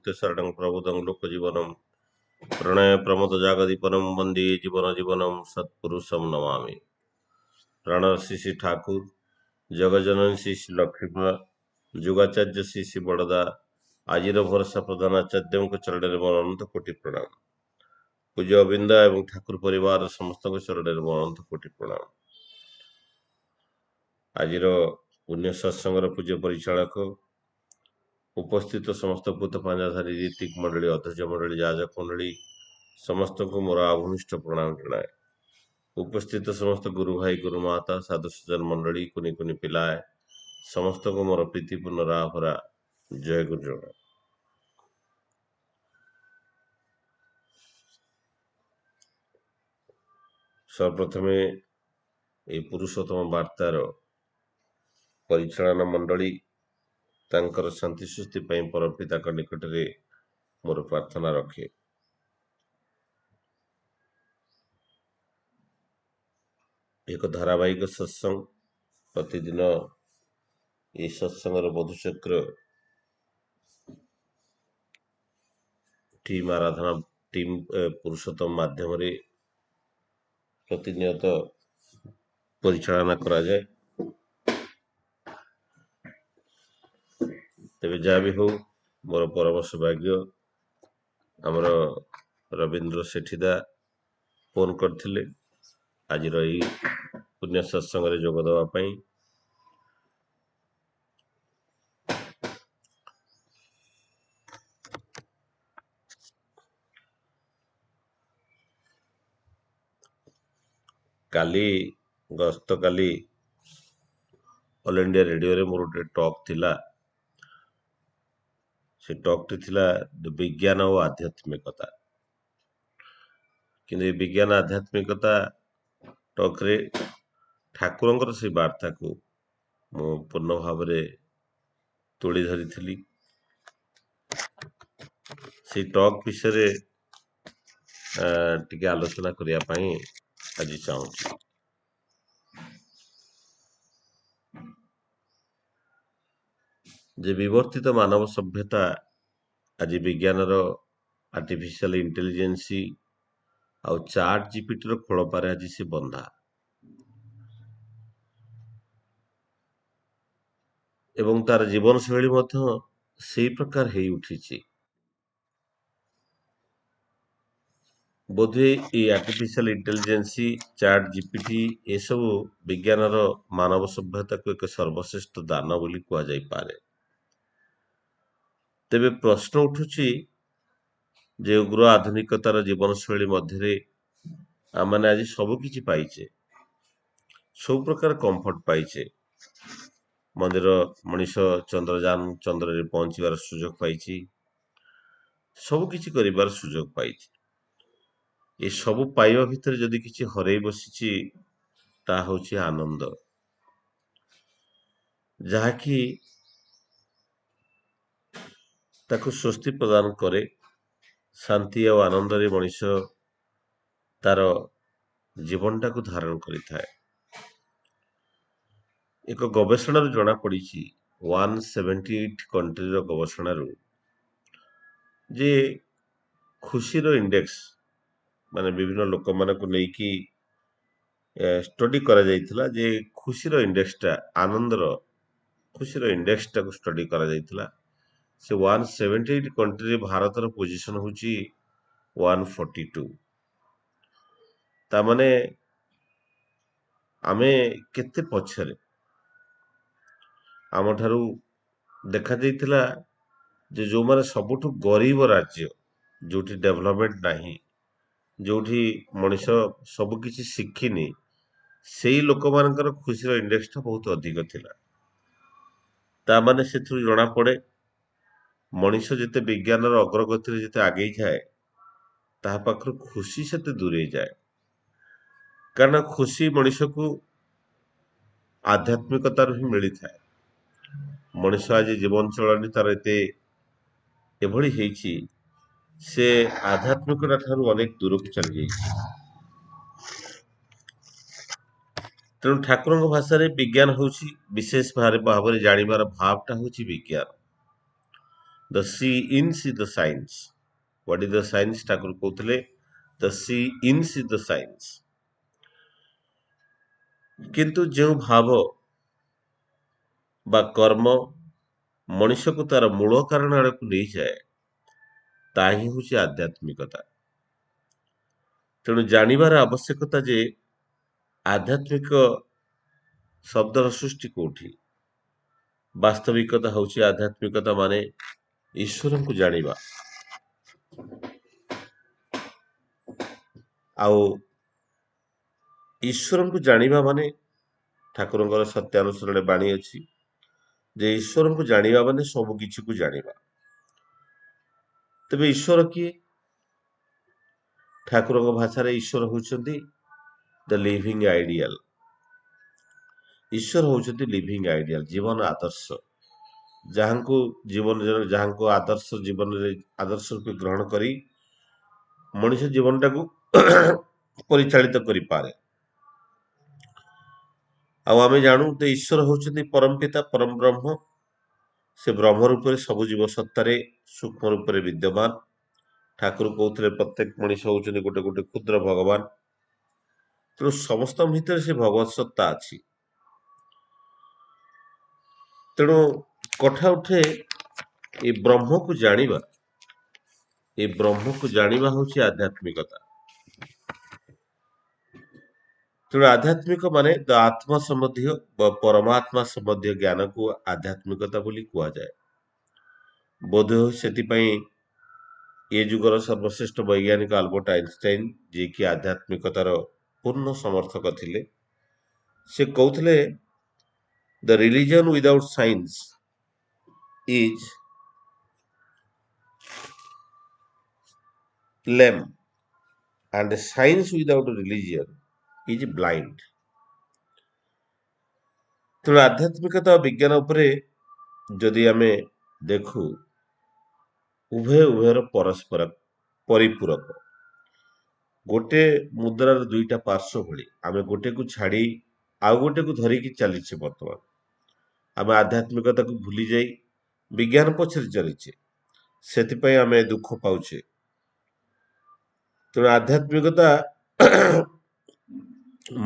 मुक्ते शरणं प्रबोधं लोकजीवनं प्रणय प्रमोद जागदीपनं वन्दे जीवन जीवनं सत्पुरुषं नमामि। प्राण श्री श्री ठाकुर जगजननी श्री श्री लक्ष्मीपा ଯୁଗାଚାର୍ଯ୍ୟ ଶ୍ରୀ ଶ୍ରୀ ବଡ଼ଦା ଆଜିର ଭରସା ପ୍ରଧାନାଚାର୍ଯ୍ୟଙ୍କ ଚରଣରେ ମୋର ଅନନ୍ତ କୋଟି ପ୍ରଣାମ। ପୂଜ୍ୟ ଅବିନ୍ଦା ଏବଂ ଠାକୁର ପରିବାର ସମସ୍ତଙ୍କ ଚରଣରେ ମୋର ଅନନ୍ତ କୋଟି ପ୍ରଣାମ। ଆଜିର ପୁଣ୍ୟ ସତ୍ସଙ୍ଗର ପୂଜ୍ୟ ପରିଚାଳକ, ଉପସ୍ଥିତ ସମସ୍ତ ପୂତ ପାଞ୍ଜାଧାରୀ ରୀତିକ ମଣ୍ଡଳୀ, ଅଧ୍ୟକ୍ଷ ମଣ୍ଡଳୀ, ଯାଜକ ମଣ୍ଡଳୀ ସମସ୍ତଙ୍କୁ ମୋର ଆଭୂମିଷ୍ଠ ପ୍ରଣାମ ଜଣାଏ। ଉପସ୍ଥିତ ସମସ୍ତ ଗୁରୁ ଭାଇ, ଗୁରୁ ମାତା, ସାଧୁ ସଜ୍ଜନ ମଣ୍ଡଳୀ, କୁନି କୁନି ପିଲାଏ ସମସ୍ତଙ୍କୁ ମୋର ପ୍ରୀତିପୂର୍ଣ୍ଣ ରାଭରା ଜୟ ଗୁରୁ ଜଣାଏ। ସର୍ବପ୍ରଥମେ এই ପୁରୁଷୋତ୍ତମ ବାର୍ତ୍ତାର ପରିଚାଳନା ମଣ୍ଡଳୀ ତାଙ୍କର ଶାନ୍ତି ସୃଷ୍ଟି ପାଇଁ ପରମପିତାଙ୍କ ନିକଟରେ ମୋର ପ୍ରାର୍ଥନା ରଖେ। ଏକ ଧାରାବାହିକ ସତ୍ସଙ୍ଗ, ପ୍ରତିଦିନ এই ସତ୍ସଙ୍ଗର ମଧୁଚକ୍ର ଟିମ୍ ଆରାଧନା ଟିମ୍ ପୁରୁଷୋତ୍ତମ ମାଧ୍ୟମରେ ପ୍ରତିନିୟତ ପରିଚାଳନା କରାଯାଏ। ତେବେ ଯାହା ବି ହଉ, ମୋର ପରମ ସୌଭାଗ୍ୟ ଆମର ରବୀନ୍ଦ୍ର ସେଠୀଦା ଫୋନ କରିଥିଲେ ଆଜିର ଏଇ ପୁଣ୍ୟ ସତ୍ସଙ୍ଗରେ ଯୋଗ ଦେବା ପାଇଁ। ଗତକାଲି ଅଲ୍ ଇଣ୍ଡିଆ ରେଡ଼ିଓରେ ମୋର ଗୋଟେ ଟକ୍ ଥିଲା। ସେ ଟକ୍ଟି ଥିଲା ବିଜ୍ଞାନ ଓ ଆଧ୍ୟାତ୍ମିକତା। କିନ୍ତୁ ଏ ବିଜ୍ଞାନ ଆଧ୍ୟାତ୍ମିକତା ଟକ୍ରେ ଠାକୁରଙ୍କର ସେ ବାର୍ତ୍ତାକୁ ମୁଁ ପୂର୍ଣ୍ଣ ଭାବରେ ତୁଳି ଧରିଥିଲି। ସେଇ ଟକ୍ ବିଷୟରେ ଟିକେ ଆଲୋଚନା କରିବା ପାଇଁ ଆଜି ଚାହୁଁଛି। ଯେ ବିବର୍ତ୍ତିତ ମାନବ ସଭ୍ୟତା ଆଜି ବିଜ୍ଞାନର ଆର୍ଟିଫିସିଆଲ ଇଣ୍ଟେଲିଜେନ୍ସି ଆଉ ଚାଟ୍ ଜିପିଟିର ଖୋଳପାରେ ଆଜି ସେ ବନ୍ଧା, ଏବଂ ତାର ଜୀବନଶୈଳୀ ମଧ୍ୟ ସେଇ ପ୍ରକାର ହେଇ ଉଠିଛି। ବୋଧହୁଏ ଏଇ ଆର୍ଟିଫିସିଆଲ ଇଣ୍ଟେଲିଜେନ୍ସି, ଚାଟ୍ ଜିପିଟି ଏସବୁ ବିଜ୍ଞାନର ମାନବ ସଭ୍ୟତାକୁ ଏକ ସର୍ବଶ୍ରେଷ୍ଠ ଦାନ ବୋଲି କୁହାଯାଇପାରେ। ତେବେ ପ୍ରଶ୍ନ ଉଠୁଛି ଯେ ଉଗ୍ର ଆଧୁନିକତାର ଜୀବନଶୈଳୀ ମଧ୍ୟରେ ଆମମାନେ ଆଜି ସବୁ କିଛି ପାଇଛେ, ସବୁ ପ୍ରକାର କମ୍ଫର୍ଟ ପାଇଛେ। ମଣିଷ ଚନ୍ଦ୍ରଯାନ, ଚନ୍ଦ୍ରରେ ପହଞ୍ଚିବାର ସୁଯୋଗ ପାଇଛି, ସବୁ କିଛି କରିବାର ସୁଯୋଗ ପାଇଛି। ଏ ସବୁ ପାଇବା ଭିତରେ ଯଦି କିଛି ହରେଇ ବସିଛି, ତାହା ହେଉଛି ଆନନ୍ଦ, ଯାହାକି ତାକୁ ସ୍ୱସ୍ତି ପ୍ରଦାନ କରେ। ଶାନ୍ତି ଆଉ ଆନନ୍ଦରେ ମଣିଷ ତାର ଜୀବନଟାକୁ ଧାରଣ କରିଥାଏ। ଏକ ଗବେଷଣାରୁ ଜଣାପଡ଼ିଛି, 178 କଣ୍ଟ୍ରିର ଗବେଷଣାରୁ, ଯେ ଖୁସିର ଇଣ୍ଡେକ୍ସ, ମାନେ ବିଭିନ୍ନ ଲୋକମାନଙ୍କୁ ନେଇକି ଷ୍ଟଡି କରାଯାଇଥିଲା, ଯେ ଖୁସିର ଇଣ୍ଡେକ୍ସଟା, ଖୁସିର ଇଣ୍ଡେକ୍ସଟାକୁ ଷ୍ଟଡି କରାଯାଇଥିଲା। ସେ 178 କଣ୍ଟ୍ରିରେ ଭାରତର ପୋଜିସନ ହେଉଛି 142। ତାମାନେ ଆମେ କେତେ ପଛରେ। ଆମଠାରୁ ଦେଖାଯାଇଥିଲା ଯେ ଯେଉଁମାନେ ସବୁଠୁ ଗରିବ ରାଜ୍ୟ, ଯେଉଁଠି ଡେଭଲପମେଣ୍ଟ ନାହିଁ, ଯେଉଁଠି ମଣିଷ ସବୁ କିଛି ଶିଖିନି, ସେଇ ଲୋକମାନଙ୍କର ଖୁସିର ଇଣ୍ଡେକ୍ସଟା ବହୁତ ଅଧିକ ଥିଲା। ତାମାନେ ସେଥିରୁ ଜଣାପଡ଼େ ମଣିଷ ଯେତେ ବିଜ୍ଞାନର ଅଗ୍ରଗତିରେ ଯେତେ ଆଗେଇ ଯାଏ, ତାହା ପାଖରୁ ଖୁସି ସେତେ ଦୂରେଇ ଯାଏ। କାରଣ ଖୁସି ମଣିଷକୁ ଆଧ୍ୟାତ୍ମିକତାରୁ ହିଁ ମିଳିଥାଏ। ମଣିଷ ଆଜି ଜୀବନ ଚଳଣି ତାର ଏଭଳି ହେଇଛି, ସେ ଆଧ୍ୟାତ୍ମିକତା ଠାରୁ ଅନେକ ଦୂରକୁ ଚାଲିଯାଇଛି। ତେଣୁ ଠାକୁରଙ୍କ ଭାଷାରେ ବିଜ୍ଞାନ ହେଉଛି ବିଶେଷ ଭାବରେ ଜାଣିବାର ଭାବଟା ହେଉଛି ବିଜ୍ଞାନ। The science is the science. What is the science? Thakur କହୁଥିଲେ the science is the science. କିନ୍ତୁ ଯେଉଁ ଭାବ ବା କର୍ମ ମଣିଷକୁ ତାର ମୂଳ କାରଣ ଆଡ଼କୁ ନେଇଯାଏ, ତାହା ହିଁ ହେଉଛି ଆଧ୍ୟାତ୍ମିକତା। ତେଣୁ ଜାଣିବାର ଆବଶ୍ୟକତା ଯେ ଆଧ୍ୟାତ୍ମିକ ଶବ୍ଦର ସୃଷ୍ଟି କୋଉଠି। ବାସ୍ତବିକତା ହେଉଛି ଆଧ୍ୟାତ୍ମିକତା ମାନେ ଈଶ୍ୱରଙ୍କୁ ଜାଣିବା। ଆଉ ଈଶ୍ୱରଙ୍କୁ ଜାଣିବା ମାନେ, ଠାକୁରଙ୍କର ସତ୍ୟାନୁସରଣରେ ବାଣୀ ଅଛି ଯେ ଈଶ୍ୱରଙ୍କୁ ଜାଣିବା ମାନେ ସବୁ କିଛିକୁ ଜାଣିବା। ତେବେ ଈଶ୍ୱର କିଏ? ଠାକୁରଙ୍କ ଭାଷାରେ ଈଶ୍ୱର ହେଉଛନ୍ତି ଦ ଲିଭିଂ ଆଇଡିଆଲ। ଈଶ୍ୱର ହେଉଛନ୍ତି ଲିଭିଂ ଆଇଡିଆଲ, ଜୀବନ ଆଦର୍ଶ। ଯାହାଙ୍କୁ ଆଦର୍ଶ ଜୀବନରେ ଆଦର୍ଶ ରୂପେ ଗ୍ରହଣ କରି ମଣିଷ ଜୀବନଟାକୁ ପରିଚାଳିତ କରିପାରେ। ଆଉ ଆମେ ଜାଣୁ ଯେ ଈଶ୍ୱର ହେଉଛନ୍ତି ପରମ ପିତା, ପରମ ବ୍ରହ୍ମ। ସେ ବ୍ରହ୍ମ ରୂପରେ ସବୁ ଜୀବ ସତ୍ତାରେ ସୂକ୍ଷ୍ମ ରୂପରେ ବିଦ୍ୟମାନ। ଠାକୁର କହୁଥିଲେ ପ୍ରତ୍ୟେକ ମଣିଷ ହେଉଛନ୍ତି ଗୋଟେ ଗୋଟେ କ୍ଷୁଦ୍ର ଭଗବାନ। ତେଣୁ ସମସ୍ତଙ୍କ ଭିତରେ ସେ ଭଗବତ ସତ୍ତା ଅଛି। ତେଣୁ କଥା ଉଠେ ଏ ବ୍ରହ୍ମକୁ ଜାଣିବା। ଏ ବ୍ରହ୍ମକୁ ଜାଣିବା ହେଉଛି ଆଧ୍ୟାତ୍ମିକତା। ତେଣୁ ଆଧ୍ୟାତ୍ମିକ ମାନେ ଦ ଆତ୍ମା ସମ୍ବନ୍ଧୀୟ ବା ପରମାତ୍ମା ସମ୍ବନ୍ଧୀୟ ଜ୍ଞାନକୁ ଆଧ୍ୟାତ୍ମିକତା ବୋଲି କୁହାଯାଏ। ବୋଧହୁଏ ସେଥିପାଇଁ ଏ ଯୁଗର ସର୍ବଶ୍ରେଷ୍ଠ ବୈଜ୍ଞାନିକ ଆଲବର୍ଟ ଆଇନଷ୍ଟାଇନ, ଯିଏକି ଆଧ୍ୟାତ୍ମିକତାର ପୂର୍ଣ୍ଣ ସମର୍ଥକ ଥିଲେ, ସେ କହୁଥିଲେ the religion without science is lame and science without religion is blind। ତେଣୁ ଆଧ୍ୟାତ୍ମିକତା ଓ ବିଜ୍ଞାନ ଉପରେ ଯଦି ଆମେ ଦେଖୁ, ଉଭୟର ପରସ୍ପର ପରିପୂରକ। ଗୋଟେ ମୁଦ୍ରାର ଦୁଇଟା ପାର୍ଶ୍ୱ ଭଳି। ଆମେ ଗୋଟେକୁ ଛାଡ଼ି ଆଉ ଗୋଟେକୁ ଧରିକି ଚାଲିଛେ। ବର୍ତ୍ତମାନ ଆମେ ଆଧ୍ୟାତ୍ମିକତାକୁ ଭୁଲି ଯାଇ ବିଜ୍ଞାନ ପଛରେ ଚାଲିଛେ, ସେଥିପାଇଁ ଆମେ ଦୁଃଖ ପାଉଛେ। ତେଣୁ ଆଧ୍ୟାତ୍ମିକତା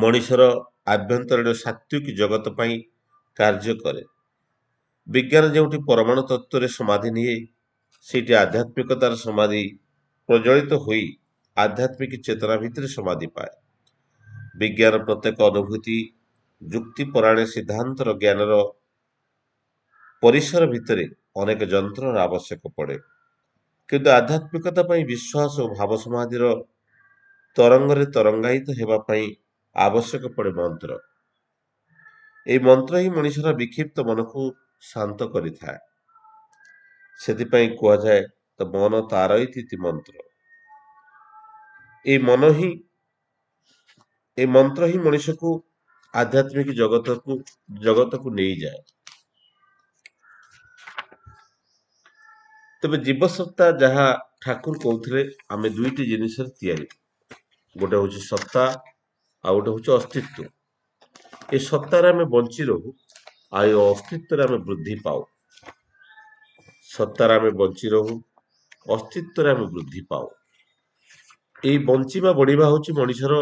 ମଣିଷର ଆଭ୍ୟନ୍ତରୀଣ ସାତ୍ତ୍ୱିକ ଜଗତ ପାଇଁ କାର୍ଯ୍ୟ କରେ। ବିଜ୍ଞାନ ଯେଉଁଠି ପରମାଣୁ ତତ୍ତ୍ୱରେ ସମାଧି ନିଏ, ସେଇଠି ଆଧ୍ୟାତ୍ମିକତାର ସମାଧି ପ୍ରଜ୍ୱଳିତ ହୋଇ ଆଧ୍ୟାତ୍ମିକ ଚେତନା ଭିତରେ ସମାଧି ପାଏ। ବିଜ୍ଞାନ ପ୍ରତ୍ୟେକ ଅନୁଭୂତି, ଯୁକ୍ତି ପରାୟଣ ସିଦ୍ଧାନ୍ତର ଜ୍ଞାନର ପରିସର ଭିତରେ ଅନେକ ଯନ୍ତ୍ରର ଆବଶ୍ୟକ ପଡ଼େ। କିନ୍ତୁ ଆଧ୍ୟାତ୍ମିକତା ପାଇଁ ବିଶ୍ୱାସ ଓ ଭାବ ସମାଧିର ତରଙ୍ଗରେ ତରଙ୍ଗାୟିତ ହେବା ପାଇଁ ଆବଶ୍ୟକ ପଡ଼େ ମନ୍ତ୍ର। ଏହି ମନ୍ତ୍ର ହିଁ ମଣିଷର ବିକ୍ଷିପ୍ତ ମନକୁ ଶାନ୍ତ କରିଥାଏ। ସେଥିପାଇଁ କୁହାଯାଏ ତ ମନ ତାର ଇତି ମନ୍ତ୍ର। এই ମନ୍ତ୍ର ହିଁ ମଣିଷକୁ ଆଧ୍ୟାତ୍ମିକ ଜଗତକୁ ନେଇଯାଏ। ତେବେ ଜୀବସତ୍ତା, ଯାହା ଠାକୁର କହୁଥିଲେ ଆମେ ଦୁଇଟି ଜିନିଷରେ ତିଆରି। ଗୋଟେ ହଉଛି ସତ୍ତା, ଆଉ ଗୋଟେ ହଉଛି ଅସ୍ତିତ୍ୱ। ଏ ସତ୍ତାରେ ଆମେ ବଞ୍ଚି ରହୁ, ଆଉ ଏ ଅସ୍ତିତ୍ୱରେ ଆମେ ବୃଦ୍ଧି ପାଉ। ସତ୍ତାରେ ଆମେ ବଞ୍ଚି ରହୁ, ଅସ୍ତିତ୍ୱରେ ଆମେ ବୃଦ୍ଧି ପାଉ। এই ବଞ୍ଚିବା ବଢିବା ହଉଛି ମଣିଷର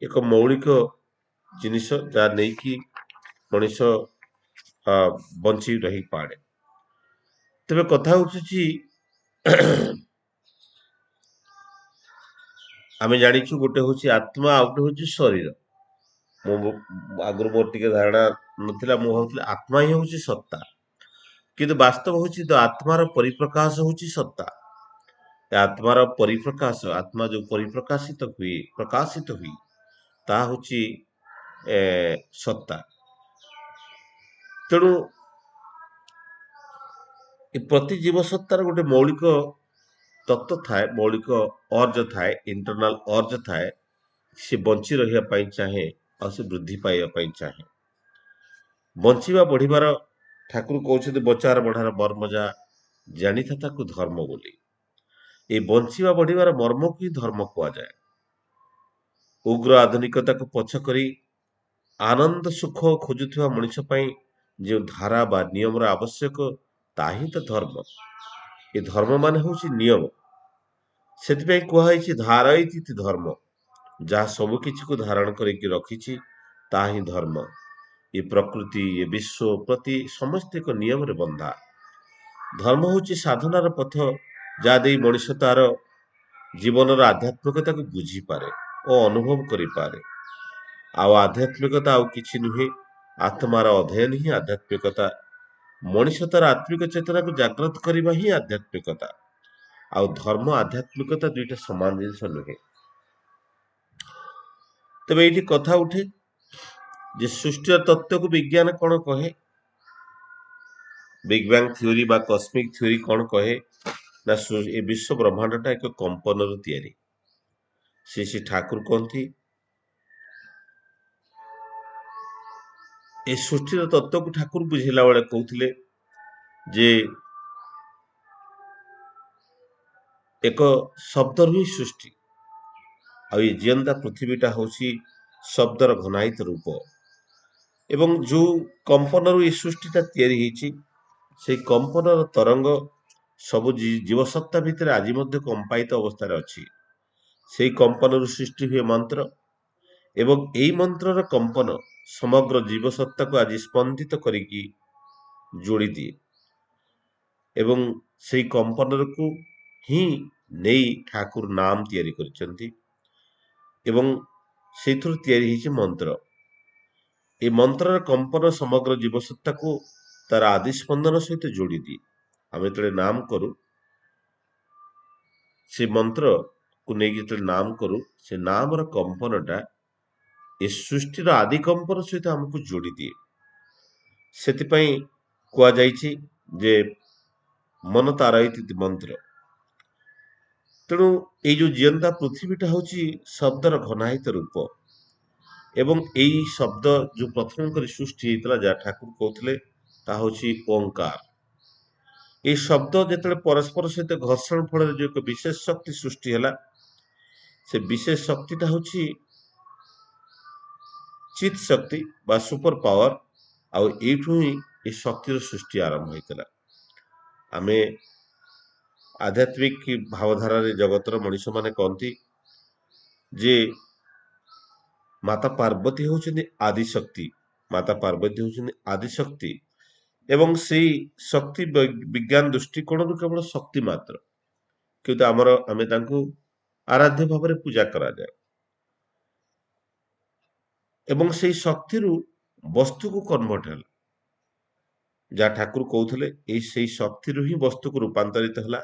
ଏକ ମୌଳିକ ଜିନିଷ, ଯାହା ନେଇକି ମଣିଷ ବଞ୍ଚି ରହିପାରେ। ତେବେ କଥା ହଉଛି ଆମେ ଜାଣିଛୁ ଗୋଟେ ହଉଛି ଆତ୍ମା, ଆଉ ଗୋଟେ ହଉଛି ଶରୀର। ମୁଁ ଆଗରୁ ମୋର ଟିକେ ଧାରଣା ନଥିଲା, ମୁଁ ଭାବୁଥିଲି ଆତ୍ମା ହିଁ ହଉଛି ସତ୍ତା। କିନ୍ତୁ ବାସ୍ତବ ହଉଛି ତ ଆତ୍ମାର ପରିପ୍ରକାଶ ହଉଛି ସତ୍ତା। ଆତ୍ମାର ପରିପ୍ରକାଶ, ଆତ୍ମା ଯୋଉ ପ୍ରକାଶିତ ହୁଏ, ତାହା ହଉଛି ସତ୍ତା। ତେଣୁ ଏ ପ୍ରତି ଜୀବ ସତ୍ତାର ଗୋଟେ ମୌଳିକ ତତ୍ତ୍ୱ ଥାଏ, ମୌଳିକ ଅର୍ଜ ଥାଏ, ଇଣ୍ଟରନାଲ ଅର୍ଜ ଥାଏ। ସେ ବଞ୍ଚି ରହିବା ପାଇଁ ଚାହେଁ, ଆଉ ସେ ବୃଦ୍ଧି ପାଇବା ପାଇଁ ଚାହେଁ। ବଞ୍ଚିବା ବଢିବାର, ଠାକୁର କହୁଛନ୍ତି ବଚାର ବଢାର ମର୍ମ ଯା ଜାଣିଥା ତାକୁ ଧର୍ମ ବୋଲି। এই ବଞ୍ଚିବା ବଢିବାର ମର୍ମକୁ ହିଁ ଧର୍ମ କୁହାଯାଏ। ଉଗ୍ର ଆଧୁନିକତାକୁ ପଛ କରି ଆନନ୍ଦ ସୁଖ ଖୋଜୁଥିବା ମଣିଷ ପାଇଁ ଯେଉଁ ଧାରା ବା ନିୟମର ଆବଶ୍ୟକ, ତାହା ହିଁ ତ ଧର୍ମ। ଏ ଧର୍ମ ମାନେ ହଉଛି ନିୟମ। ସେଥିପାଇଁ କୁହାଯାଇଛି ଧାରୟତି ଧର୍ମ, ଯାହା ସବୁ କିଛିକୁ ଧାରଣ କରିକି ରଖିଛି ତାହା ହିଁ ଧର୍ମ। ଏ ପ୍ରକୃତି ଏ ବିଶ୍ୱ ପ୍ରତି ସମସ୍ତେ ଏକ ନିୟମରେ ବନ୍ଧା। ଧର୍ମ ହଉଛି ସାଧନାର ପଥ, ଯାହା ଦେଇ ମଣିଷ ତାର ଜୀବନର ଆଧ୍ୟାତ୍ମିକତାକୁ ବୁଝିପାରେ ଓ ଅନୁଭବ କରିପାରେ। ଆଉ ଆଧ୍ୟାତ୍ମିକତା ଆଉ କିଛି ନୁହେଁ, ଆତ୍ମାର ଅଧ୍ୟୟନ ହିଁ ଆଧ୍ୟାତ୍ମିକତା। ମଣିଷ ତାର ଆତ୍ମିକ ଚେତନାକୁ ଜାଗ୍ରତ କରିବା ହିଁ ଆଧ୍ୟାତ୍ମିକତା। ଆଉ ଧର୍ମ ଆଧ୍ୟାତ୍ମିକତା ଦୁଇଟା ସମାନ ଜିନିଷ ନୁହେଁ। ତେବେ ଏଇଠି କଥା ଉଠେ ଯେ ସୃଷ୍ଟିର ତତ୍ତ୍ୱକୁ ବିଜ୍ଞାନ କଣ କହେ? ବିଗ୍ ବ୍ୟାଙ୍ଗ ଥିଓରି ବା କସ୍ମିକ ଥିଓରି କଣ କହେ ନା ଏ ବିଶ୍ୱ ବ୍ରହ୍ମାଣ୍ଡଟା ଏକ କମ୍ପନରୁ ତିଆରି। ଶ୍ରୀ ଠାକୁର କହନ୍ତି ଏ ସୃଷ୍ଟିର ତତ୍ତ୍ୱକୁ ଠାକୁର ବୁଝିଲା ବେଳେ କହୁଥିଲେ ଯେ ଏକ ଶବ୍ଦରୁ ହିଁ ସୃଷ୍ଟି, ଆଉ ଏ ଜିଅନ୍ତା ପୃଥିବୀଟା ହଉଛି ଶବ୍ଦର ଘନାୟିତ ରୂପ। ଏବଂ ଯୋଉ କମ୍ପନରୁ ଏ ସୃଷ୍ଟିଟା ତିଆରି ହେଇଛି, ସେଇ କମ୍ପନର ତରଙ୍ଗ ସବୁ ଜୀବସତ୍ତା ଭିତରେ ଆଜି ମଧ୍ୟ କମ୍ପାୟିତ ଅବସ୍ଥାରେ ଅଛି। ସେଇ କମ୍ପନରୁ ସୃଷ୍ଟି ହୁଏ ମନ୍ତ୍ର, ଏବଂ ଏଇ ମନ୍ତ୍ରର କମ୍ପନ ସମଗ୍ର ଜୀବସତ୍ତାକୁ ଆଜି ସ୍ପନ୍ଦିତ କରିକି ଯୋଡ଼ି ଦିଏ। ଏବଂ ସେଇ କମ୍ପନକୁ ହିଁ ନେଇ ଠାକୁର ନାମ ତିଆରି କରିଛନ୍ତି ଏବଂ ସେଇଥିରୁ ତିଆରି ହେଇଛି ମନ୍ତ୍ର। এই ମନ୍ତ୍ରର କମ୍ପନ ସମଗ୍ର ଜୀବସତ୍ତାକୁ ତାର ଆଦି ସ୍ପନ୍ଦନ ସହିତ ଯୋଡ଼ି ଦିଏ। ଆମେ ଯେତେବେଳେ ନାମ କରୁ, ସେ ମନ୍ତ୍ରକୁ ନେଇକି ଯେତେବେଳେ ନାମ କରୁ, ସେ ନାମର କମ୍ପନଟା ଏ ସୃଷ୍ଟିର ଆଦି କମ୍ପନ ସହିତ ଆମକୁ ଯୋଡ଼ି ଦିଏ। ସେଥିପାଇଁ କୁହାଯାଇଛି ଯେ ମନ ତାରୟତି ମନ୍ତ୍ର। ତେଣୁ ଏଇ ଯୋଉ ଜିଅନ୍ତା ପୃଥିବୀଟା ହଉଛି ଶବ୍ଦର ଘନାୟିତ ରୂପ। ଏବଂ ଏଇ ଶବ୍ଦ ଯୋଉ ପ୍ରଥମ କରି ସୃଷ୍ଟି ହେଇଥିଲା, ଯାହା ଠାକୁର କହୁଥିଲେ, ତାହା ହଉଛି ଓଙ୍କାର। ଏଇ ଶବ୍ଦ ଯେତେବେଳେ ପରସ୍ପର ସହିତ ଘର୍ଷଣ ଫଳରେ ଯୋଉ ଏକ ବିଶେଷ ଶକ୍ତି ସୃଷ୍ଟି ହେଲା, ସେ ବିଶେଷ ଶକ୍ତିଟା ହଉଛି ଚିତ୍ ଶକ୍ତି ବା ସୁପର ପାୱାର। ଆଉ ଏଇଠୁ ହିଁ ଏ ଶକ୍ତିର ସୃଷ୍ଟି ଆରମ୍ଭ ହେଇଥିଲା। ଆମେ ଆଧ୍ୟାତ୍ମିକ ଭାବଧାରାରେ ଜଗତର ମଣିଷ ମାନେ କହନ୍ତି ଯେ ମାତା ପାର୍ବତୀ ହଉଛନ୍ତି ଆଦିଶକ୍ତି, ମାତା ପାର୍ବତୀ ହଉଛନ୍ତି ଆଦିଶକ୍ତି, ଏବଂ ସେଇ ଶକ୍ତି ବିଜ୍ଞାନ ଦୃଷ୍ଟିକୋଣରୁ କେବଳ ଶକ୍ତି ମାତ୍ର, କିନ୍ତୁ ଆମେ ତାଙ୍କୁ ଆରାଧ୍ୟ ଭାବରେ ପୂଜା କରାଯାଏ। ଏବଂ ସେଇ ଶକ୍ତିରୁ ବସ୍ତୁକୁ କନଭର୍ଟ ହେଲା, ଯାହା ଠାକୁର କହୁଥିଲେ, ସେଇ ଶକ୍ତିରୁ ହିଁ ବସ୍ତୁକୁ ରୂପାନ୍ତରିତ ହେଲା,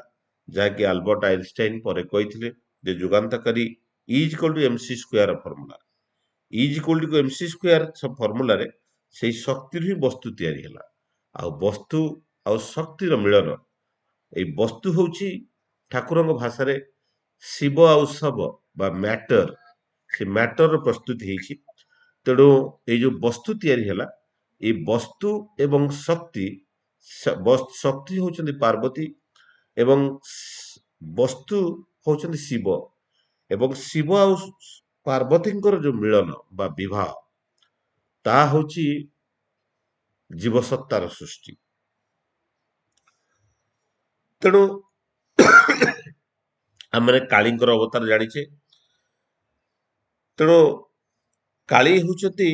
ଯାହାକି ଆଲବର୍ଟ ଆଇନଷ୍ଟାଇନ ପରେ କହିଥିଲେ ଯେ ଯୁଗାନ୍ତକାରୀ is equal to MC square formula. Is equal to MC square ଫର୍ମୁଲାରେ ସେଇ ଶକ୍ତିରୁ ହିଁ ବସ୍ତୁ ତିଆରି ହେଲା। ଆଉ ବସ୍ତୁ ଆଉ ଶକ୍ତିର ମିଳନ, ଏଇ ବସ୍ତୁ ହଉଛି ଠାକୁରଙ୍କ ଭାଷାରେ ଶିବ ଆଉ ଶବ ବା ମ୍ୟାଟର। ସେ ମ୍ୟାଟରର ପ୍ରସ୍ତୁତି ହେଇଛି। ତେଣୁ ଏଇ ଯୋଉ ବସ୍ତୁ ତିଆରି ହେଲା, ଏଇ ବସ୍ତୁ ଏବଂ ଶକ୍ତି, ଶକ୍ତି ହଉଛନ୍ତି ପାର୍ବତୀ ଏବଂ ବସ୍ତୁ ହଉଛନ୍ତି ଶିବ। ଏବଂ ଶିବ ଆଉ ପାର୍ବତୀଙ୍କର ଯୋଉ ମିଳନ ବା ବିବାହ, ତାହା ହଉଛି ଜୀବସତ୍ତାର ସୃଷ୍ଟି। ତେଣୁ ଆମେ କାଳୀଙ୍କର ଅବତାର ଜାଣିଛେ। ତେଣୁ କାଳୀ ହଉଛନ୍ତି,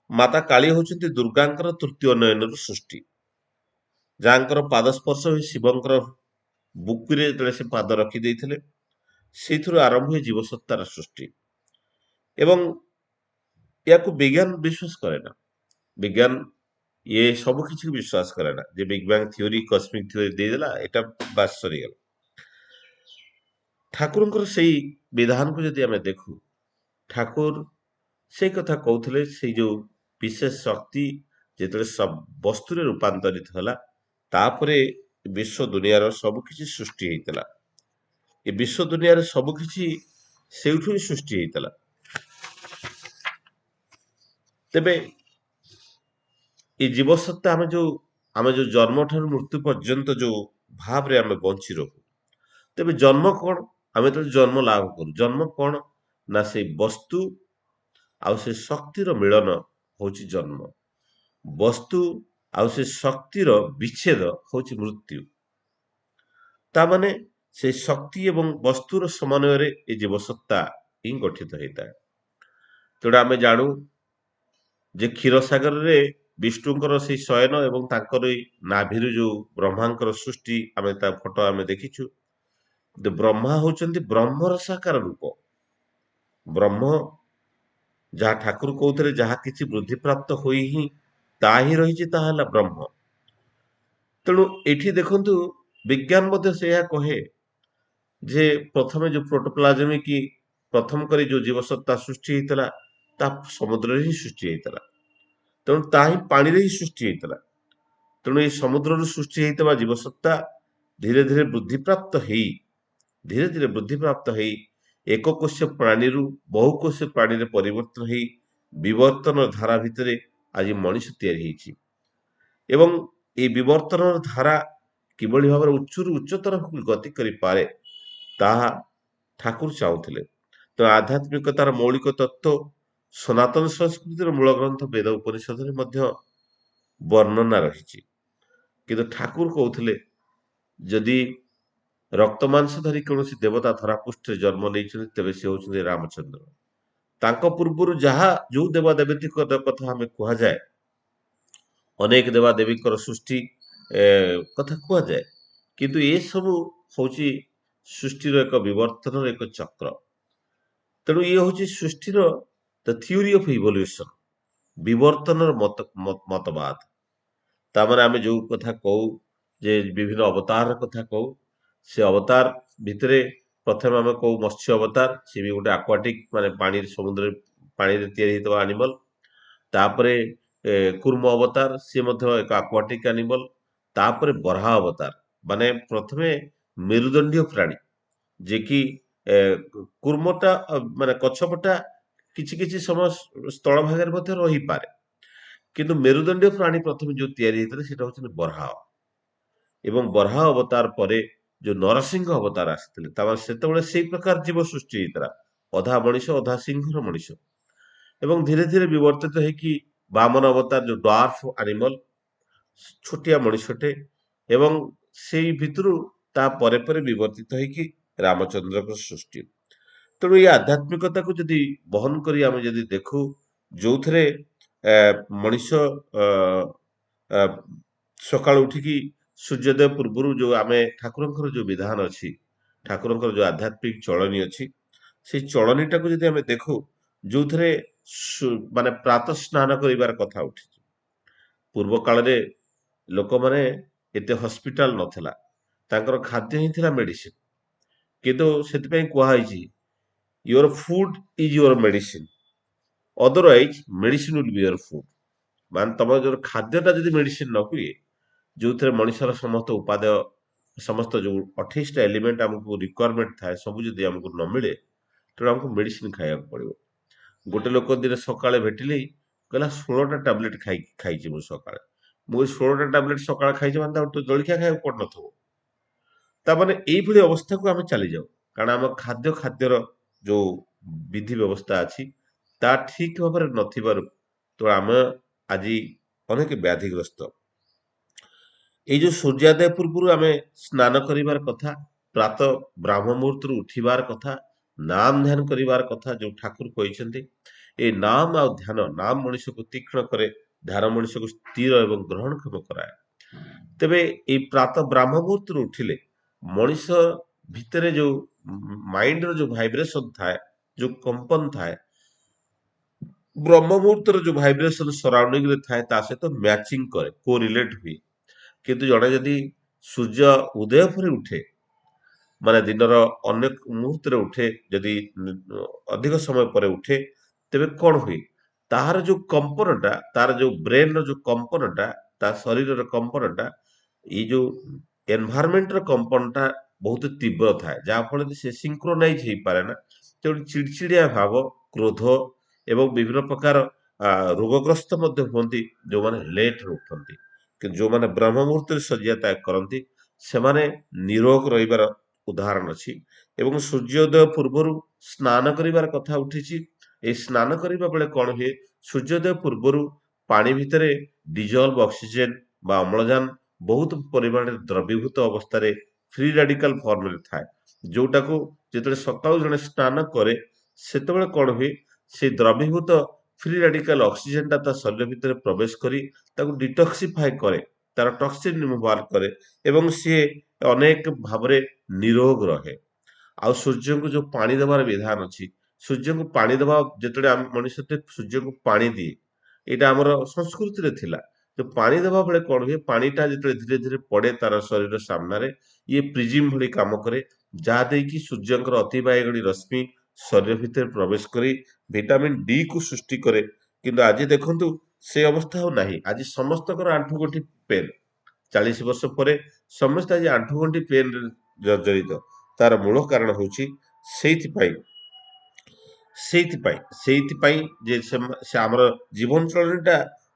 ମାତା କାଳୀ ହଉଛନ୍ତି ଦୁର୍ଗାଙ୍କର ତୃତୀୟ ନୟନର ସୃଷ୍ଟି, ଯାହାଙ୍କର ପାଦ ସ୍ପର୍ଶ ହୋଇ ଶିବଙ୍କର ବୁକୁରେ ଯେତେବେଳେ ସେ ପାଦ ରଖି ଦେଇଥିଲେ, ସେଇଥିରୁ ଆରମ୍ଭ ହୁଏ ଜୀବସତ୍ତାର ସୃଷ୍ଟି। ଏବଂ ଏହାକୁ ବିଜ୍ଞାନ ବିଶ୍ୱାସ କରେ ନା। ବିଜ୍ଞାନ ଇଏ ସବୁ କିଛି ବିଶ୍ୱାସ କରେ ନା ଯେ ବିଗ୍ ବ୍ୟାଙ୍ଗ ଥିଓରି କସ୍ମିକ ଥିଓରି ଦେଇଦେଲା, ଏଟା ବାସ୍ ସରିଗଲା। ଠାକୁରଙ୍କର ସେଇ ବିଧାନକୁ ଯଦି ଆମେ ଦେଖୁ, ଠାକୁର ସେଇ କଥା କହୁଥିଲେ, ସେଇ ଯୋଉ ବିଶେଷ ଶକ୍ତି ଯେତେବେଳେ ବସ୍ତୁରେ ରୂପାନ୍ତରିତ ହେଲା, ତାପରେ ବିଶ୍ୱ ଦୁନିଆର ସବୁ କିଛି ସୃଷ୍ଟି ହେଇଥିଲା। ଏ ବିଶ୍ୱ ଦୁନିଆରେ ସବୁ କିଛି ସେଇଠୁ ହିଁ ସୃଷ୍ଟି ହେଇଥିଲା। ତେବେ ଏ ଜୀବସତ୍ତା ଆମେ ଯୋଉ ଜନ୍ମ ଠାରୁ ମୃତ୍ୟୁ ପର୍ଯ୍ୟନ୍ତ ଯୋଉ ଭାବରେ ଆମେ ବଞ୍ଚି ରହୁ, ତେବେ ଜନ୍ମ କଣ? ଆମେ ତ ଜନ୍ମ ଲାଭ କରୁ, ଜନ୍ମ କଣ ନା ସେଇ ବସ୍ତୁ ଆଉ ସେ ଶକ୍ତିର ମିଳନ ହଉଛି ଜନ୍ମ। ବସ୍ତୁ ଆଉ ସେ ଶକ୍ତିର ବିଚ୍ଛେଦ ହଉଛି ମୃତ୍ୟୁ। ତାମାନେ ସେ ଶକ୍ତି ଏବଂ ବସ୍ତୁର ସମନ୍ୱୟରେ ଏ ଜୀବସତ୍ତା ହିଁ ଗଠିତ ହେଇଥାଏ। ତେଣୁ ଆମେ ଜାଣୁ ଯେ କ୍ଷୀରସାଗରରେ ବିଷ୍ଣୁଙ୍କର ସେଇ ଶୟନ ଏବଂ ତାଙ୍କର ଏଇ ନାଭିରୁ ଯୋଉ ବ୍ରହ୍ମାଙ୍କର ସୃଷ୍ଟି ଆମେ ତା ଫଟୋ ଆମେ ଦେଖିଛୁ। ବ୍ରହ୍ମା ହଉଛନ୍ତି ବ୍ରହ୍ମର ସାକାର ରୂପ। ବ୍ରହ୍ମ ଯାହା ଠାକୁର କହୁଥିଲେ ଯାହା କିଛି ବୃଦ୍ଧିପ୍ରାପ୍ତ ହୋଇ ହିଁ ତାହା ହିଁ ରହିଛି, ତାହା ହେଲା ବ୍ରହ୍ମ। ତେଣୁ ଏଠି ଦେଖନ୍ତୁ ବିଜ୍ଞାନ ମଧ୍ୟ ସେଇଆ କହେ ଯେ ପ୍ରଥମେ ଯୋଉ ପ୍ରୋଟୋପ୍ଲାଜମି କି ପ୍ରଥମ କରି ଯୋଉ ଜୀବସତ୍ତା ସୃଷ୍ଟି ହେଇଥିଲା ତାହା ସମୁଦ୍ରରେ ହିଁ ସୃଷ୍ଟି ହେଇଥିଲା। ତେଣୁ ତାହା ହିଁ ପାଣିରେ ହିଁ ସୃଷ୍ଟି ହେଇଥିଲା। ତେଣୁ ଏଇ ସମୁଦ୍ରରୁ ସୃଷ୍ଟି ହେଇଥିବା ଜୀବସତ୍ତା ଧୀରେ ଧୀରେ ବୃଦ୍ଧିପ୍ରାପ୍ତ ହେଇ ଏକକୋଷ ପ୍ରାଣୀରୁ ବହୁକୋଷ ପ୍ରାଣୀରେ ପରିବର୍ତ୍ତନ ହେଇ ବିବର୍ତ୍ତନ ଧାରା ଭିତରେ ଆଜି ମଣିଷ ତିଆରି ହେଇଛି। ଏବଂ এই ବିବର୍ତ୍ତନର ଧାରା କିଭଳି ଭାବରେ ଉଚ୍ଚରୁ ଉଚ୍ଚତର ଗତି କରିପାରେ ତାହା ଠାକୁର ଚାହୁଁଥିଲେ। ତ ଆଧ୍ୟାତ୍ମିକତାର ମୌଳିକ ତତ୍ତ୍ୱ ସନାତନ ସଂସ୍କୃତିର ମୂଳ ଗ୍ରନ୍ଥ ବେଦ ଉପନିଷଦରେ ମଧ୍ୟ ବର୍ଣ୍ଣନା ରହିଛି। କିନ୍ତୁ ଠାକୁର କହୁଥିଲେ ଯଦି ରକ୍ତ ମାଂସ ଧରି କୌଣସି ଦେବତା ଧରାପୃଷ୍ଠରେ ଜନ୍ମ ନେଇଛନ୍ତି ତେବେ ସେ ହଉଛନ୍ତି ରାମଚନ୍ଦ୍ର। ତାଙ୍କ ପୂର୍ବରୁ ଯାହା ଯୋଉ ଦେବାଦେବୀଙ୍କ କଥା ଆମେ କୁହାଯାଏ, ଅନେକ ଦେବାଦେବୀଙ୍କର ସୃଷ୍ଟି କଥା କୁହାଯାଏ, କିନ୍ତୁ ଏସବୁ ହଉଛି ସୃଷ୍ଟିର ଏକ ବିବର୍ତ୍ତନର ଏକ ଚକ୍ର। ତେଣୁ ଇଏ ହଉଛି ସୃଷ୍ଟିର ଦ ଥିଓରି ଅଫ ଇଭଲ୍ୟୁସନ, ବିବର୍ତ୍ତନର ମତବାଦ। ତାମାନେ ଆମେ ଯୋଉ କଥା କହୁ ଯେ ବିଭିନ୍ନ ଅବତାରର କଥା କହୁ, ସେ ଅବତାର ଭିତରେ ପ୍ରଥମେ ଆମେ କହୁ ମତ୍ସ୍ୟ ଅବତାର, ସେ ବି ଗୋଟେ ଆକ୍ୱାଟିକ ମାନେ ପାଣିରେ ସମୁଦ୍ରରେ ପାଣିରେ ତିଆରି ହେଇଥିବା ଆନିମଲ। ତାପରେ କୁର୍ମ ଅବତାର, ସିଏ ମଧ୍ୟ ଏକ ଆକ୍ୱାଟିକ ଆନିମଲ। ତାପରେ ବରାହ ଅବତାର, ମାନେ ପ୍ରଥମେ ମେରୁଦଣ୍ଡୀୟ ପ୍ରାଣୀ, ଯେ କି କୁର୍ମଟା ମାନେ କଚ୍ଛପଟା କିଛି କିଛି ସମୟ ସ୍ଥଳ ଭାଗରେ ମଧ୍ୟ ରହିପାରେ, କିନ୍ତୁ ମେରୁଦଣ୍ଡୀୟ ପ୍ରାଣୀ ପ୍ରଥମେ ଯୋଉ ତିଆରି ହେଇଥିଲା ସେଟା ହଉଛନ୍ତି ବରାହ। ଏବଂ ବରାହ ଅବତାର ପରେ ଯୋଉ ନରସିଂହ ଅବତାର ଆସିଥିଲେ, ତାମାନେ ସେତେବେଳେ ସେଇ ପ୍ରକାର ଜୀବ ସୃଷ୍ଟି ହେଇଥିଲା, ଅଧା ମଣିଷ ଅଧା ସିଂହର ମଣିଷ। ଏବଂ ଧୀରେ ଧୀରେ ବିବର୍ତ୍ତିତ ହେଇକି ବାମନ ଅବତାର ଯୋଉ ଡ୍ୱାର୍ଫ ଆନିମଲ, ଛୋଟିଆ ମଣିଷଟେ, ଏବଂ ସେଇ ଭିତରୁ ତା ପରେ ପରେ ବିବର୍ତ୍ତିତ ହେଇକି ରାମଚନ୍ଦ୍ରଙ୍କ ସୃଷ୍ଟି। ତେଣୁ ଏଇ ଆଧ୍ୟାତ୍ମିକତାକୁ ଯଦି ବହନ କରି ଆମେ ଯଦି ଦେଖୁ, ଯୋଉଥିରେ ମଣିଷ ଅ, ଅ, ସକାଳୁ ଉଠିକି ସୂର୍ଯ୍ୟୋଦୟ ପୂର୍ବରୁ ଯୋଉ ଆମେ ଠାକୁରଙ୍କର ଯୋଉ ବିଧାନ ଅଛି, ଠାକୁରଙ୍କର ଯୋଉ ଆଧ୍ୟାତ୍ମିକ ଚଳନୀ ଅଛି, ସେଇ ଚଳନୀଟାକୁ ଯଦି ଆମେ ଦେଖୁ, ଯୋଉଥିରେ ମାନେ ପ୍ରାତଃ ସ୍ନାନ କରିବାର କଥା ଉଠିଛି। ପୂର୍ବ କାଳରେ ଲୋକମାନେ ଏତେ ହସ୍ପିଟାଲ ନଥିଲା, ତାଙ୍କର ଖାଦ୍ୟ ହିଁ ଥିଲା ମେଡିସିନ। କିନ୍ତୁ ସେଥିପାଇଁ କୁହାଯାଇଛି your food is your medicine, otherwise medicine will B your food. ମାନେ ତମର ଯୋଉ ଖାଦ୍ୟଟା ଯଦି ମେଡିସିନ ନ ହୁଏ, ଯୋଉଥିରେ ମଣିଷର ସମସ୍ତ ଉପାଦେୟ, ସମସ୍ତ ଯୋଉ 28ଟା ଏଲିମେଣ୍ଟ ଆମକୁ ରିକ୍ୱାରମେଣ୍ଟ ଥାଏ, ସବୁ ଯଦି ଆମକୁ ନ ମିଳେ, ତେଣୁ ଆମକୁ ମେଡିସିନ ଖାଇବାକୁ ପଡିବ। ଗୋଟେ ଲୋକ ଦିନେ ସକାଳେ ଭେଟିଲି, କହିଲା 16ଟା ଟାବଲେଟ ଖାଇଛି ମୁଁ ସକାଳେ। ମୁଁ 16ଟା ଟାବଲେଟ ସକାଳେ ଖାଇଛି ମାନେ ତାକୁ ଜଳଖିଆ ଖାଇବାକୁ ପଡୁନଥିବ। ତାମାନେ ଏଇଭଳି ଅବସ୍ଥାକୁ ଆମେ ଚାଲିଯାଉ, କାରଣ ଆମ ଖାଦ୍ୟର ଯୋଉ ବିଧି ବ୍ୟବସ୍ଥା ଅଛି ତା ଠିକ ଭାବରେ ନଥିବାରୁ ତ ଆମେ ଆଜି ଅନେକ ବ୍ୟାଧିଗ୍ରସ୍ତ। ଏଇ ଯୋଉ ସୂର୍ଯ୍ୟୋଦୟ ପୂର୍ବରୁ ଆମେ ସ୍ନାନ କରିବାର କଥା, ପ୍ରାତଃ ବ୍ରାହ୍ମ ମୁହୂର୍ତ୍ତରୁ ଉଠିବାର କଥା, ନାମ ଧ୍ୟାନ କରିବାର କଥା ଯୋଉ ଠାକୁର କହିଛନ୍ତି। ଏଇ ନାମ ଆଉ ଧ୍ୟାନ, ନାମ ମଣିଷକୁ ତୀକ୍ଷ୍ଣ କରେ, ଧ୍ୟାନ ମଣିଷକୁ ସ୍ଥିର ଏବଂ ଗ୍ରହଣକ୍ଷମ କରାଏ। ତେବେ ଏଇ ପ୍ରାତଃ ବ୍ରାହ୍ମ ମୁହୂର୍ତ୍ତରୁ ଉଠିଲେ ମଣିଷ ଭିତରେ ଯୋଉ ମାଇଣ୍ଡର ଯୋଉ ଭାଇବ୍ରେସନ ଥାଏ, ଯୋଉ କମ୍ପନ ଥାଏ, ବ୍ରହ୍ମ ମୁହୂର୍ତ୍ତର ଯୋଉ ଭାଇବ୍ରେସନ ସରାଉଣ୍ଡିଂ ରେ ଥାଏ ତା ସହିତ ମ୍ୟାଚିଂ କରେ, କୋରିଲେଟ ହୁଏ। କିନ୍ତୁ ଜଣେ ଯଦି ସୂର୍ଯ୍ୟ ଉଦୟ ପରେ ଉଠେ, ମାନେ ଦିନର ଅନେକ ମୁହୂର୍ତ୍ତରେ ଉଠେ, ଯଦି ଅଧିକ ସମୟ ପରେ ଉଠେ, ତେବେ କଣ ହୁଏ, ତାହାର ଯୋଉ କମ୍ପନଟା, ତାର ଯୋଉ ବ୍ରେନର ଯୋଉ କମ୍ପନଟା, ତା ଶରୀରର କମ୍ପନଟା, ଏଇ ଯୋଉ ଏନଭାରମେଣ୍ଟର କମ୍ପନଟା ବହୁତ ତୀବ୍ର ଥାଏ, ଯାହା ଫଳରେ ସେ ସିଙ୍କ୍ରୋନାଇଜ ହେଇପାରେ ନା। ତେଣୁ ଚିଡଚିଡିଆ ଭାବ, କ୍ରୋଧ ଏବଂ ବିଭିନ୍ନ ପ୍ରକାର ରୋଗଗ୍ରସ୍ତ ମଧ୍ୟ ହୁଅନ୍ତି ଯୋଉମାନେ ଲେଟରେ ଉଠନ୍ତି। କିନ୍ତୁ ଯୋଉମାନେ ବ୍ରହ୍ମ ମୁହୂର୍ତ୍ତରେ ଶଯ୍ୟା ତ୍ୟାଗ କରନ୍ତି ସେମାନେ ନିରୋଗ ରହିବାର ଉଦାହରଣ ଅଛି। ଏବଂ ସୂର୍ଯ୍ୟୋଦୟ ପୂର୍ବରୁ ସ୍ନାନ କରିବାର କଥା ଉଠିଛି। ଏଇ ସ୍ନାନ କରିବା ବେଳେ କଣ ହୁଏ, ସୂର୍ଯ୍ୟୋଦୟ ପୂର୍ବରୁ ପାଣି ଭିତରେ ଡିଜଲ୍ଭ ଅକ୍ସିଜେନ ବା ଅମ୍ଳଜାନ ବହୁତ ପରିମାଣରେ ଦ୍ରବୀଭୂତ ଅବସ୍ଥାରେ ଫ୍ରି ରାଡିକାଲ ଫର୍ମରେ ଥାଏ, ଯୋଉଟାକୁ ଯେତେବେଳେ ସକାଳୁ ଜଣେ ସ୍ନାନ କରେ ସେତେବେଳେ କଣ ହୁଏ, ସେଇ ଦ୍ରବୀଭୂତ ଫ୍ରି ରାଡିକାଲ ଅକ୍ସିଜେନଟା ତା ଶରୀର ଭିତରେ ପ୍ରବେଶ କରି ତାକୁ ଡିଟକ୍ସିଫାଏ କରେ, ତାର ଟକ୍ସିନ ରିମୁଭାଲ କରେ ଏବଂ ସିଏ ଅନେକ ଭାବରେ ନିରୋଗ ରହେ। ଆଉ ସୂର୍ଯ୍ୟଙ୍କୁ ଯୋଉ ପାଣି ଦେବାର ବିଧାନ ଅଛି, ସୂର୍ଯ୍ୟଙ୍କୁ ପାଣି ଦେବା, ଯେତେବେଳେ ଆମେ ମଣିଷ ସୂର୍ଯ୍ୟଙ୍କୁ ପାଣି ଦିଏ, ଏଇଟା ଆମର ସଂସ୍କୃତିରେ ଥିଲା। ତ ପାଣି ଦେବା ବେଳେ କଣ ହୁଏ, ପାଣିଟା ଯେତେବେଳେ ଧୀରେ ଧୀରେ ପଡେ ତାର ଶରୀର ସାମ୍ନାରେ, ଇଏ ପ୍ରିଜିମ ଭଳି କାମ କରେ, ଯାହା ଦେଇକି ସୂର୍ଯ୍ୟଙ୍କର ଅତି ବାଇଗଣୀ ରଶ୍ମି ଶରୀର ଭିତରେ ପ୍ରବେଶ କରି ଭିଟାମିନ ଡି କୁ ସୃଷ୍ଟି କରେ। କିନ୍ତୁ ଆଜି ଦେଖନ୍ତୁ ସେ ଅବସ୍ଥା ଆଉ ନାହିଁ, ଆଜି ସମସ୍ତଙ୍କର ଆଣ୍ଠୁ ଗଣ୍ଠି ପେନ୍। 40 ବର୍ଷ ପରେ ସମସ୍ତେ ଆଜି ଆଣ୍ଠୁଗଣ୍ଠି ପେନରେ ଜର୍ଜରିତ। ତାର ମୂଳ କାରଣ ହଉଛି ସେଇଥିପାଇଁ ସେଇଥିପାଇଁ ଯେ ସେ ଆମର ଜୀବନ ଶୈଳୀଟା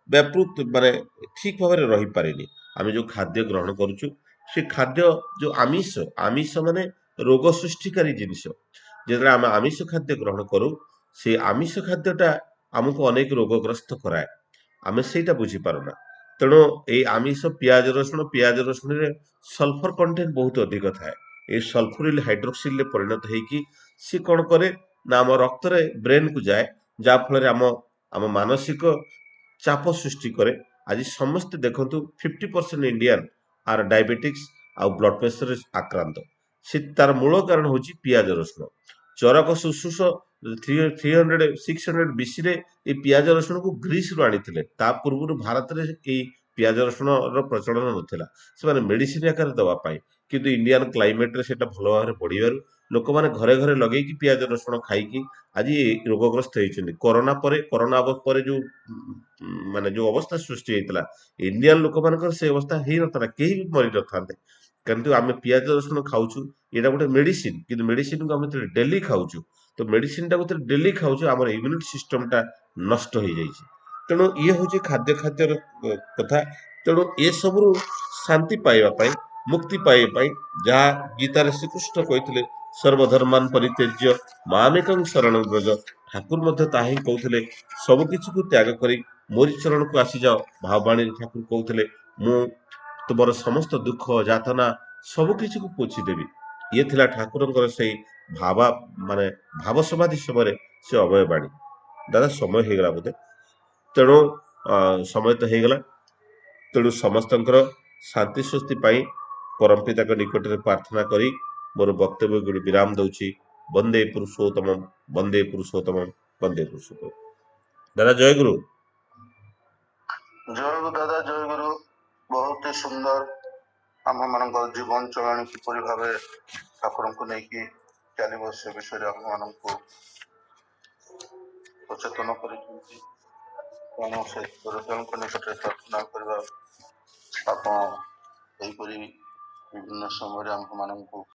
ବ୍ୟାପୃତ ମାନେ ଠିକ ଭାବରେ ରହିପାରିନି। ଆମେ ଯୋଉ ଖାଦ୍ୟ ଗ୍ରହଣ କରୁଛୁ, ସେ ଖାଦ୍ୟ ଯୋଉ ଆମିଷ ମାନେ ରୋଗ ସୃଷ୍ଟିକାରୀ ଜିନିଷ। ଯେତେବେଳେ ଆମେ ଆମିଷ ଖାଦ୍ୟ ଗ୍ରହଣ କରୁ, ସେ ଆମିଷ ଖାଦ୍ୟଟା ଆମକୁ ଅନେକ ରୋଗଗ୍ରସ୍ତ କରାଏ, ଆମେ ସେଇଟା ବୁଝିପାରୁନା। ତେଣୁ ଏଇ ଆମିଷ ପିଆଜ ରସୁଣରେ ସଲଫର କଣ୍ଟେଣ୍ଟ ବହୁତ ଅଧିକ ଥାଏ। ଏଇ ସଲଫୁରିଲ ହାଇଡ୍ରୋକ୍ସିଲରେ ପରିଣତ ହେଇକି ସିଏ କଣ କରେ ନା ଆମ ରକ୍ତରେ ବ୍ରେନକୁ ଯାଏ, ଯାହା ଫଳରେ ଆମ ମାନସିକ ଚାପ ସୃଷ୍ଟି କରେ। ଆଜି ସମସ୍ତେ ଦେଖନ୍ତୁ 50% ଇଣ୍ଡିଆନ ଆର ଡାଇବେଟିକ୍ସ ଆଉ ବ୍ଲଡ ପ୍ରେସରରେ ଆକ୍ରାନ୍ତ। ସେ ତାର ମୂଳ କାରଣ ହଉଛି ପିଆଜ ରସୁଣ। ଚରକ ସୁଶ୍ରୁଷ 600 ବିସିରେ ଏଇ ପିଆଜ ରସୁଣକୁ ଗ୍ରୀସରୁ ଆଣିଥିଲେ। ତା ପୂର୍ବରୁ ଭାରତରେ ଏଇ ପିଆଜ ରସୁଣର ପ୍ରଚଳନ ନଥିଲା, ସେମାନେ ମେଡିସିନ ଆକାରରେ ଦବା ପାଇଁ। କିନ୍ତୁ ଇଣ୍ଡିଆନ କ୍ଲାଇମେଟରେ ସେଟା ଭଲ ଭାବରେ ବଢିବାରୁ ଲୋକମାନେ ଘରେ ଘରେ ଲଗେଇକି ପିଆଜ ରସୁଣ ଖାଇକି ଆଜି ରୋଗଗ୍ରସ୍ତ ହେଇଛନ୍ତି। କରୋନା ପରେ ଯୋଉ ମାନେ ଯୋଉ ଅବସ୍ଥା ସୃଷ୍ଟି ହେଇଥିଲା, ଇଣ୍ଡିଆନ ଲୋକମାନଙ୍କର ସେ ଅବସ୍ଥା ହେଇନଥିଲା, କେହି ବି ମରିନଥାନ୍ତେ। କିନ୍ତୁ ଆମେ ପିଆଜ ରସୁଣ ଖାଉଛୁ, ଏଇଟା ଗୋଟେ ମେଡିସିନ, କିନ୍ତୁ ମେଡିସିନକୁ ଆମେ ଡେଲି ଖାଉଛୁ। ତ ମେଡିସିନଟାକୁ ଡେଲି ଖାଉଛୁ, ଆମର ଇମ୍ୟୁନିଟି ସିଷ୍ଟମଟା ନଷ୍ଟ ହେଇଯାଇଛି। ତେଣୁ ଇଏ ହଉଛି ଖାଦ୍ୟର କଥା। ତେଣୁ ଏସବୁରୁ ଶାନ୍ତି ପାଇବା ପାଇଁ, ମୁକ୍ତି ପାଇବା ପାଇଁ, ଯାହା ଗୀତାରେ ଶ୍ରୀକୃଷ୍ଣ କହିଥିଲେ ସର୍ବଧର୍ମାନ ପରିତ୍ୟଜ୍ୟ ମାମେକଂ ଶରଣଂ ବ୍ରଜ, ଠାକୁର ମଧ୍ୟ ତାହା ହିଁ କହୁଥିଲେ। ସବୁ କିଛିକୁ ତ୍ୟାଗ କରି ମୋରି ଚରଣକୁ ଆସିଯାଅ। ଭାବବାଣୀରେ ଠାକୁର କହୁଥିଲେ, ମୁଁ ତୁମର ସମସ୍ତ ଦୁଃଖ ଯାତନା ସବୁ କିଛିକୁ ପୋଛିଦେବି। ଇଏ ଥିଲା ଠାକୁରଙ୍କର ସେଇ ଭାବା ମାନେ ଭାବ ସମାଧି ସମୟରେ ସେ ଅଭୟବାଣୀ। ଦାଦା ସମୟ ହେଇଗଲା ବୋଧେ, ତେଣୁ ସମୟ ତ ହେଇଗଲା। ତେଣୁ ସମସ୍ତଙ୍କର ଶାନ୍ତି ସ୍ୱସ୍ତି ପାଇଁ ପରମପିତାଙ୍କ ନିକଟରେ ପ୍ରାର୍ଥନା କରି ମୋର ବକ୍ତବ୍ୟ ଗୁଡ଼ି ବିରାମ ଦଉଛି। ବନ୍ଦେ ପୁରୁଷୋତ୍ତମ, ବନ୍ଦେ ପୁରୁଷୋତ୍ତମ, ବନ୍ଦେ ପୁରୁଷୋତ୍ତମ। ଦାଦା ଜୟ ଗୁରୁ। ଜୟ ଗୁରୁ ଦାଦା, ଜୟ ଗୁରୁ। ବହୁତ ହି ସୁନ୍ଦର ଆମମାନଙ୍କର ଜୀବନ ଚଳାଣି କିପରି ଭାବେ ଠାକୁରଙ୍କୁ ନେଇକି ଚାଲିବ ସେ ବିଷୟରେ ଆମମାନଙ୍କୁ ସଚେତନ କରିଛନ୍ତି। ତେଣୁ ସେ ଗୁରୁଜନଙ୍କ ନିକଟରେ ପ୍ରାର୍ଥନା କରିବା, ଆପଣ ଏହିପରି ବିଭିନ୍ନ ସମୟରେ ଆମମାନଙ୍କୁ